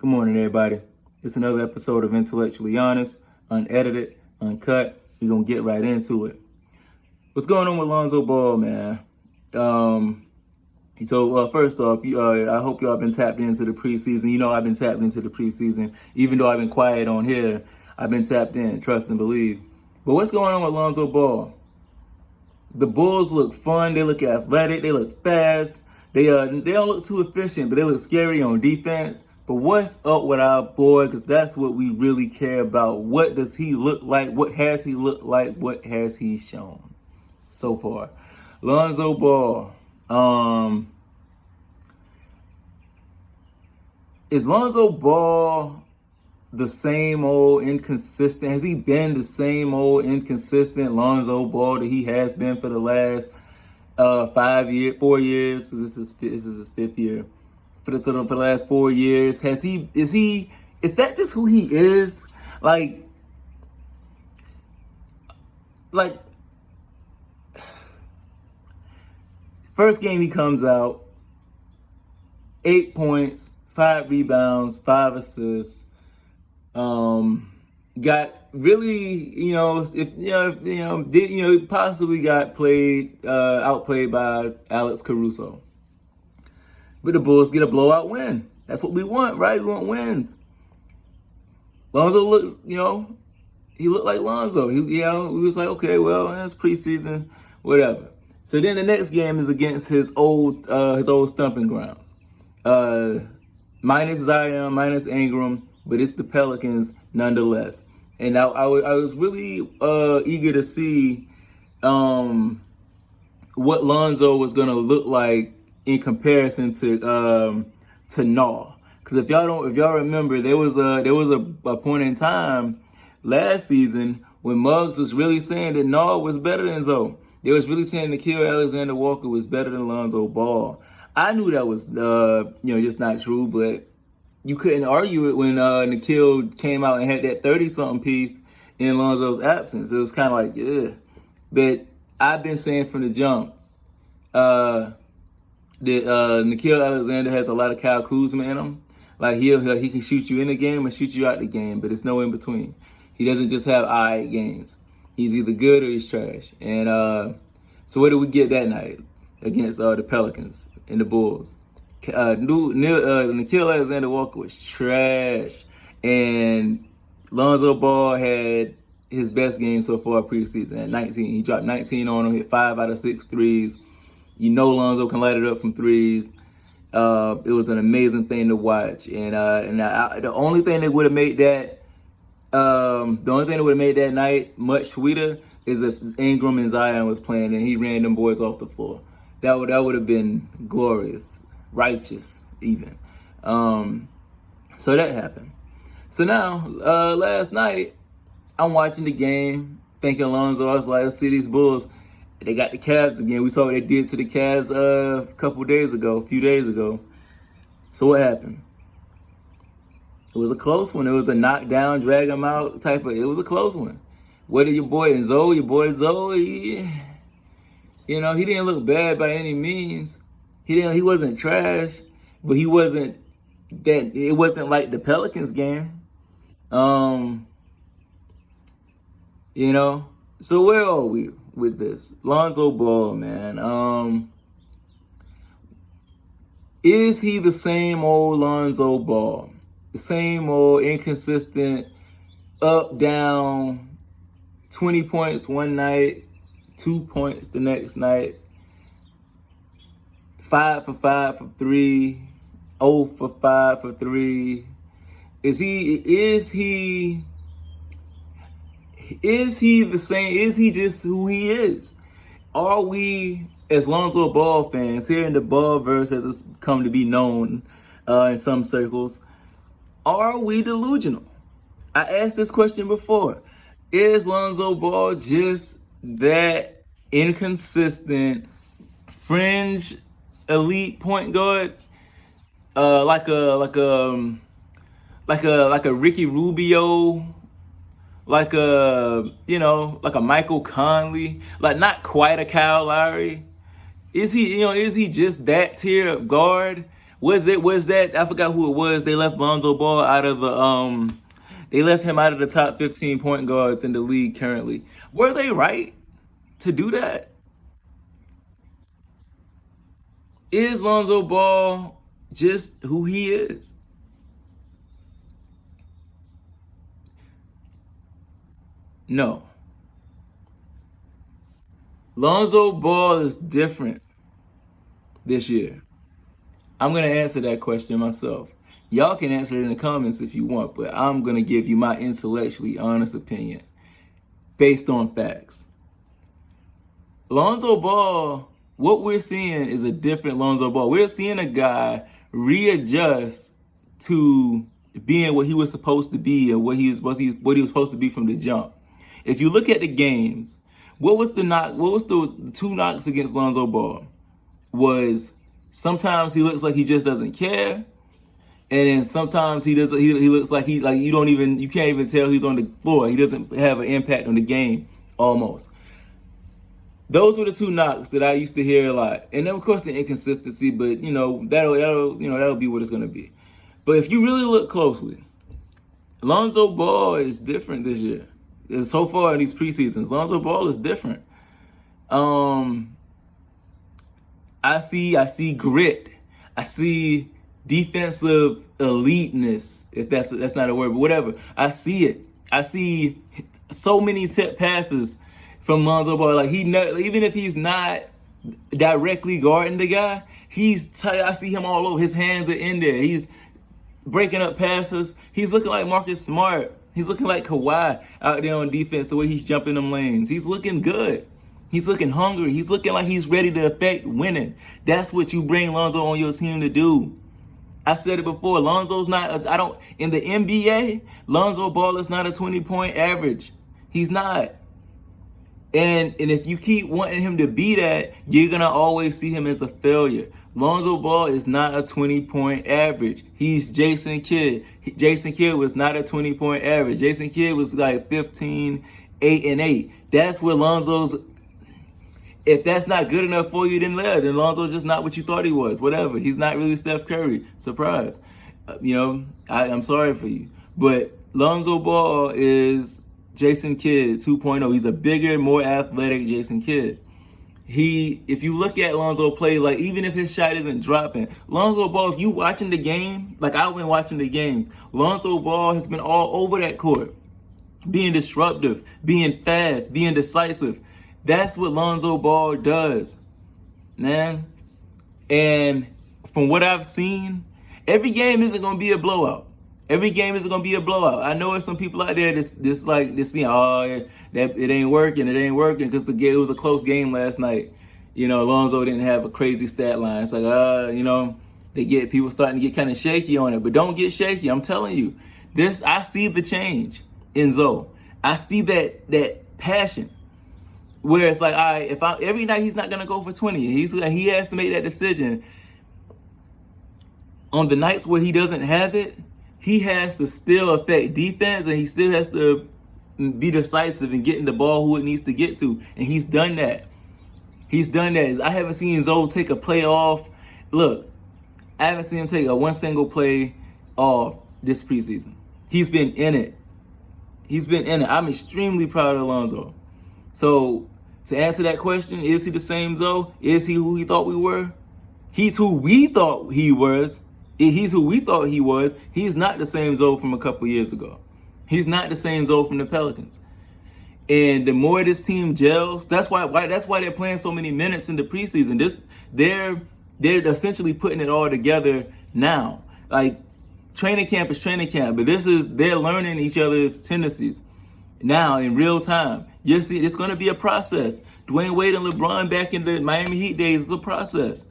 Good morning, everybody. It's another episode of Intellectually Honest, unedited, uncut. We're going to get right into it. What's going on with Lonzo Ball, man? First off, I hope y'all been tapped into the preseason. You know I've been tapped into the preseason. Even though I've been quiet on here, I've been tapped in, trust and believe. But what's going on with Lonzo Ball? The Bulls look fun. They look athletic. They look fast. They don't look too efficient, but they look scary on defense. But what's up with our boy? Because that's what we really care about. What does he look like? What has he looked like? What has he shown so far? Lonzo Ball. Is Lonzo Ball the same old inconsistent? Has he been the same old inconsistent Lonzo Ball that he has been for the last 4 years? This is his fifth year. For the last 4 years, is that just who he is? Like first game he comes out, 8 points, 5 rebounds, 5 assists. Got really, possibly got outplayed by Alex Caruso. But the Bulls get a blowout win. That's what we want, right? We want wins. Lonzo looked, he looked like Lonzo. We was like, okay, well, it's preseason, whatever. So then the next game is against his old stomping grounds. Minus Zion, minus Ingram, but it's the Pelicans nonetheless. And I was really eager to see what Lonzo was gonna look like in comparison to Naw. Because if y'all remember, there was a point in time last season when Muggs was really saying that Naw was better than Zoe. They was really saying Nickeil Alexander-Walker was better than Lonzo Ball. I knew that was just not true, but you couldn't argue it when Nickeil came out and had that 30-something piece in Lonzo's absence. It was kind of like, yeah. But I've been saying from the jump that Nickeil Alexander has a lot of Kyle Kuzma in him. Like he can shoot you in the game and shoot you out the game, but it's no in between. He doesn't just have alright games. He's either good or he's trash. And so what did we get that night against the Pelicans and the Bulls? Nickeil Alexander-Walker was trash, and Lonzo Ball had his best game so far preseason at 19. He dropped 19 on him, hit 5 out of 6 threes. Lonzo can light it up from threes. It was an amazing thing to watch, and the only thing that would have made that night much sweeter is if Ingram and Zion was playing and he ran them boys off the floor. That would have been glorious, righteous even. So that happened. So now last night I'm watching the game, thinking Lonzo. I was like, let's see these Bulls. They got the Cavs again. We saw what they did to the Cavs a few days ago. So what happened? It was a close one. It was a knockdown, drag them out type of. It was a close one. What did your boy Zoe? He didn't look bad by any means. He wasn't trash, but he wasn't that. It wasn't like the Pelicans game. So where are we with this? Lonzo Ball, man. Is he the same old Lonzo Ball? The same old inconsistent, up, down, 20 points one night, 2 points the next night, 5 for 5 from 3, 0 for 5 for 3. Is he the same? Is he just who he is? Are we, as Lonzo Ball fans, here in the Ballverse as it's come to be known in some circles, are we delusional? I asked this question before. Is Lonzo Ball just that inconsistent, fringe, elite point guard? Like a Ricky Rubio, like a Michael Conley, like not quite a Kyle Lowry. Is he just that tier of guard Was that I forgot who it was. They left Lonzo Ball out of the they left him out of the top 15 point guards in the league currently. Were they right to do that? Is Lonzo Ball just who he is? No. Lonzo Ball is different this year. I'm going to answer that question myself. Y'all can answer it in the comments if you want, but I'm going to give you my intellectually honest opinion based on facts. Lonzo Ball, what we're seeing is a different Lonzo Ball. We're seeing a guy readjust to being what he was supposed to be and what he was supposed to be from the jump. If you look at the games, what was the two knocks against Lonzo Ball? Was sometimes he looks like he just doesn't care, and then sometimes he looks like you can't even tell he's on the floor. He doesn't have an impact on the game almost. Those were the two knocks that I used to hear a lot, and then of course the inconsistency. But that'll be what it's gonna be. But if you really look closely, Lonzo Ball is different this year. So far in these preseasons, Lonzo Ball is different. I see grit. I see defensive eliteness, if that's not a word, but whatever. I see it. I see so many tip passes from Lonzo Ball. Like even if he's not directly guarding the guy, I see him all over. His hands are in there. He's breaking up passes. He's looking like Marcus Smart. He's looking like Kawhi out there on defense, the way he's jumping them lanes. He's looking good. He's looking hungry. He's looking like he's ready to affect winning. That's what you bring Lonzo on your team to do. I said it before. Lonzo's not, in the NBA, Lonzo Ball is not a 20-point average. He's not. And if you keep wanting him to be that, you're going to always see him as a failure. Lonzo Ball is not a 20-point average. He's Jason Kidd. Jason Kidd was not a 20-point average. Jason Kidd was like 15, 8, and 8. That's where Lonzo's... If that's not good enough for you, then Lonzo's just not what you thought he was. Whatever. He's not really Steph Curry. Surprise. I'm sorry for you. But Lonzo Ball is Jason Kidd 2.0. He's a bigger, more athletic Jason Kidd. If you look at Lonzo play, like even if his shot isn't dropping, Lonzo Ball, if you watching the game, like I've been watching the games, Lonzo Ball has been all over that court, being disruptive, being fast, being decisive. That's what Lonzo Ball does, man. And from what I've seen, every game isn't going to be a blowout. Every game isn't going to be a blowout. I know there's some people out there that's seeing, that it ain't working because it was a close game last night. Lonzo didn't have a crazy stat line. It's like, people starting to get kind of shaky on it. But don't get shaky. I'm telling you, I see the change in Zoe. I see that passion. Where it's like, all right, every night he's not gonna go for 20. He has to make that decision. On the nights where he doesn't have it, he has to still affect defense, and he still has to be decisive in getting the ball who it needs to get to. And he's done that. I haven't seen Zoe take a play off. Look, I haven't seen him take one single play off this preseason. He's been in it. I'm extremely proud of Lonzo. So, to answer that question, is he the same Zoe? Is he who we thought we were? He's who we thought he was. He's who we thought he was. He's not the same Zoe from a couple years ago. He's not the same Zoe from the Pelicans. And the more this team gels, that's why they're playing so many minutes in the preseason. They're essentially putting it all together now. Like, training camp is training camp, but they're learning each other's tendencies now in real time. You see, it's going to be a process. Dwayne Wade and LeBron back in the Miami Heat days was a process.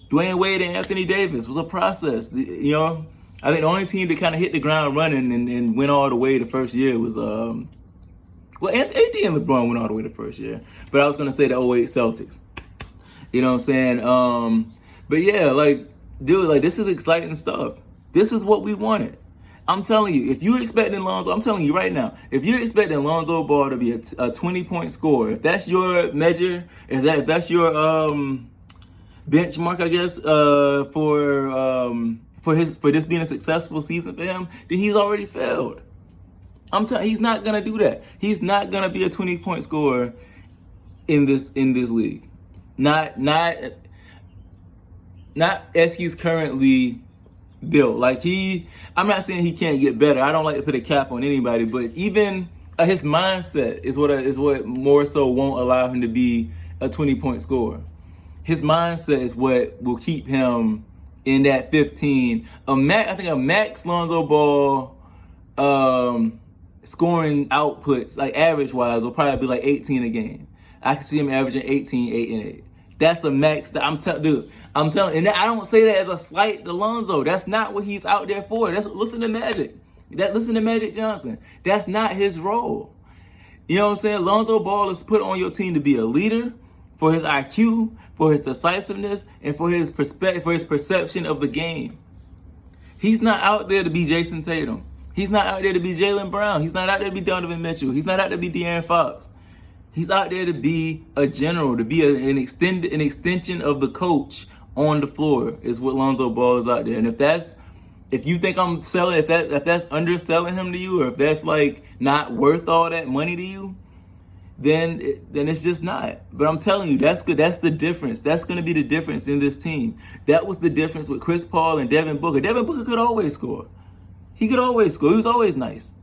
Dwayne Wade and Anthony Davis was a process. I think the only team that kind of hit the ground running and went all the way the first year was AD and LeBron went all the way the first year. But I was going to say the '08 Celtics. You know what I'm saying? But yeah, dude, this is exciting stuff. This is what we wanted. I'm telling you, if you're expecting Lonzo, I'm telling you right now, if you're expecting Lonzo Ball to be a 20-point scorer, if that's your measure, if that's your benchmark, I guess, for this being a successful season for him, then he's already failed. I'm telling you, he's not gonna do that. He's not gonna be a 20-point scorer in this league. Not as he's currently built. Like I'm not saying he can't get better. I don't like to put a cap on anybody, but even his mindset is what more so won't allow him to be a 20-point scorer. His mindset is what will keep him in that 15. I think a max Lonzo Ball scoring outputs, like average-wise, will probably be like 18 a game. I can see him averaging 18, 8, and 8. That's the max that I'm telling, and I don't say that as a slight to Lonzo. That's not what he's out there for. Listen to Magic. Listen to Magic Johnson. That's not his role. You know what I'm saying? Lonzo Ball is put on your team to be a leader, for his IQ, for his decisiveness, and for his perception of the game. He's not out there to be Jason Tatum. He's not out there to be Jaylen Brown. He's not out there to be Donovan Mitchell. He's not out there to be De'Aaron Fox. He's out there to be a general, to be an extension of the coach on the floor is what Lonzo Ball is out there. And if you think I'm selling, if that's underselling him to you, or if that's like not worth all that money to you, then it's just not. But I'm telling you, that's good. That's the difference. That's going to be the difference in this team. That was the difference with Chris Paul and Devin Booker. Devin Booker could always score. He could always score. He was always nice.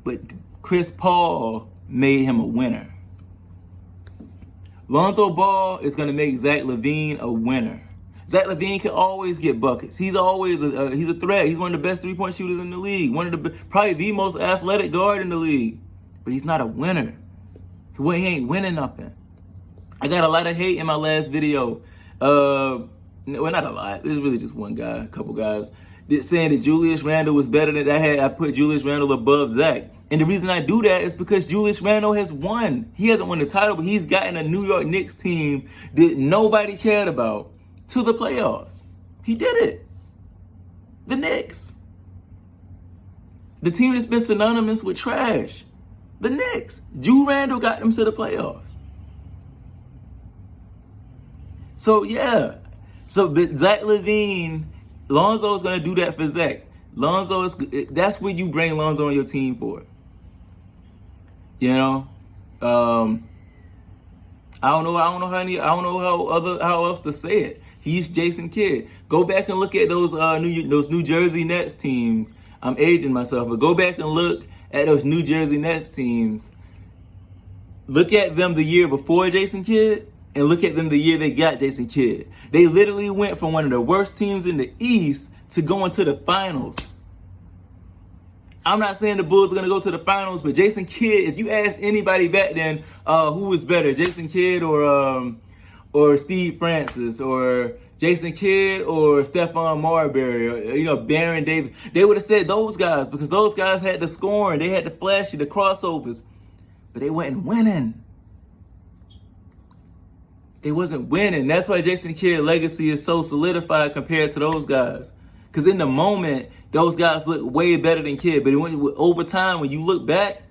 But Chris Paul made him a winner. Lonzo Ball is going to make Zach LaVine a winner. Zach LaVine can always get buckets. He's always he's a threat. He's one of the best three-point shooters in the league. Probably the most athletic guard in the league. But he's not a winner. He ain't winning nothing. I got a lot of hate in my last video. Well, not a lot. It's really just one guy, a couple guys, saying that Julius Randle was better than I put Julius Randle above Zach. And the reason I do that is because Julius Randle has won. He hasn't won the title, but he's gotten a New York Knicks team that nobody cared about to the playoffs. He did it. The Knicks. The team that's been synonymous with trash. The Knicks. Ju Randle got them to the playoffs. So, yeah. But Zach LaVine, Lonzo is going to do that for Zach. That's what you bring Lonzo on your team for. You know? I don't know how else to say it. He's Jason Kidd. Go back and look at those New Jersey Nets teams. I'm aging myself, but go back and look at those New Jersey Nets teams. Look at them the year before Jason Kidd, and look at them the year they got Jason Kidd. They literally went from one of the worst teams in the East to going to the finals. I'm not saying the Bulls are going to go to the finals, but Jason Kidd, if you ask anybody back then who was better, Jason Kidd or Steve Francis, or Jason Kidd or Stephon Marbury, or Baron Davis, they would have said those guys, because those guys had the scoring, they had the flashy, the crossovers, but they weren't winning. They wasn't winning. That's why Jason Kidd's legacy is so solidified compared to those guys. Because in the moment, those guys look way better than Kidd. But over time, when you look back,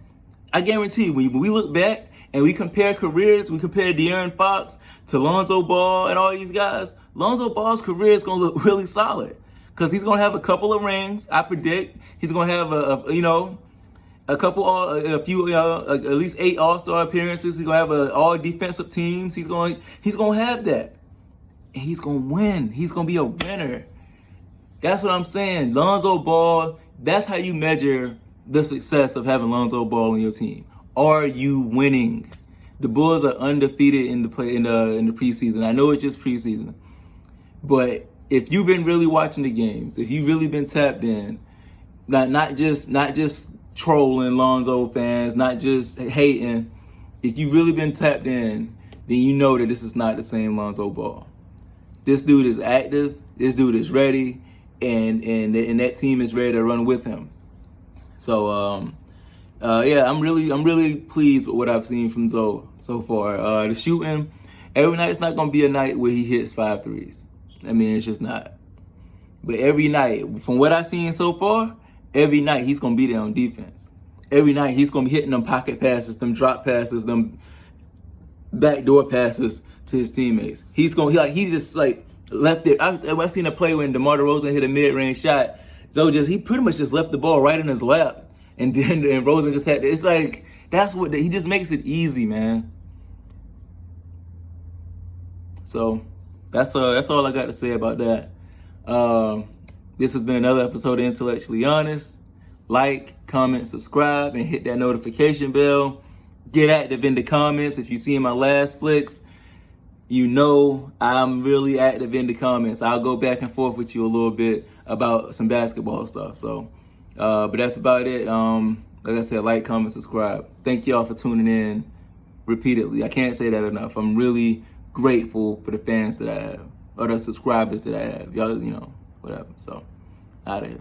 I guarantee you, when we look back and we compare careers, we compare De'Aaron Fox to Lonzo Ball and all these guys, Lonzo Ball's career is going to look really solid. Because he's going to have a couple of rings, I predict. He's going to have a few, at least 8 All-Star appearances. He's going to have all defensive teams. He's going to have that. And he's going to win. He's going to be a winner. That's what I'm saying. Lonzo Ball, that's how you measure the success of having Lonzo Ball on your team. Are you winning? The Bulls are undefeated in the preseason. I know it's just preseason. But if you've been really watching the games, if you've really been tapped in, not just trolling Lonzo fans, not just hating, if you've really been tapped in, then you know that this is not the same Lonzo Ball. This dude is active, this dude is ready, and that team is ready to run with him. So I'm really pleased with what I've seen from Zoe so far. The shooting, every night it's not gonna be a night where he hits 5 threes. I mean, it's just not. But every night, from what I've seen so far, every night he's gonna be there on defense. Every night he's gonna be hitting them pocket passes, them drop passes, them backdoor passes to his teammates. He just like left it. I seen a play when DeMar DeRozan hit a mid-range shot. He pretty much just left the ball right in his lap, and then Rosen just had. It's like that's what he just makes it easy, man. So that's all I got to say about that. This has been another episode of Intellectually Honest. Like, comment, subscribe, and hit that notification bell. Get active in the comments. If you see my last flicks, you know I'm really active in the comments. I'll go back and forth with you a little bit about some basketball stuff. So, but that's about it. Like I said, like, comment, subscribe. Thank y'all for tuning in repeatedly. I can't say that enough. I'm really grateful for the fans that I have, or the subscribers that I have. Y'all, whatever. So, out of here.